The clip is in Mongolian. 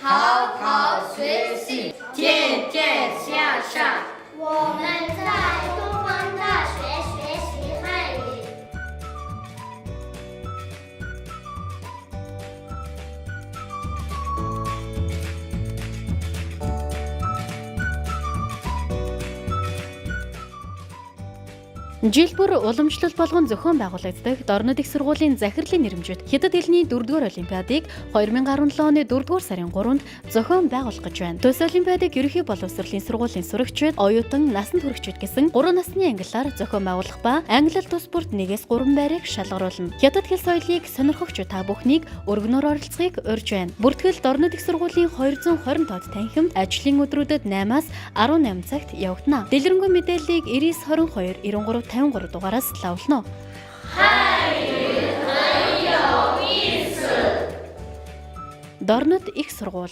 好好学习，渐渐向上。我们在东方大学学习汉语。Жил бүр уламжлал болгон зохион байгуулагддаг Дорнод их сургуулийн захирлын нэрэмжит Хятад хэлний 4-р олимпиадыг 2017 оны 4-р сарын 3-нд зохион байгуулах гэж байна. Төс олимпиадыг ерөнхий боловсролын сургуулийн сурагчид, оюутан, насанд хүрэгчид гэсэн 3 насны ангиллаар зохион байгуулах ба англи тус бүрт 1-3 байрыг шалгаруулна. Хятад хэл соёлыг сонирхогч та бүхнийг өргөнөөр оролцохыг урьж байна. Бүртгэл Дорнод их сургуулийн 220 тоод танхимд ажлын өдрүүдэд 8-аас 18 цагт явагдана. Дэлгэрэнгүй мэдээллийг 9922 93 53 дугаараас лавлно. Дорнод их сургууль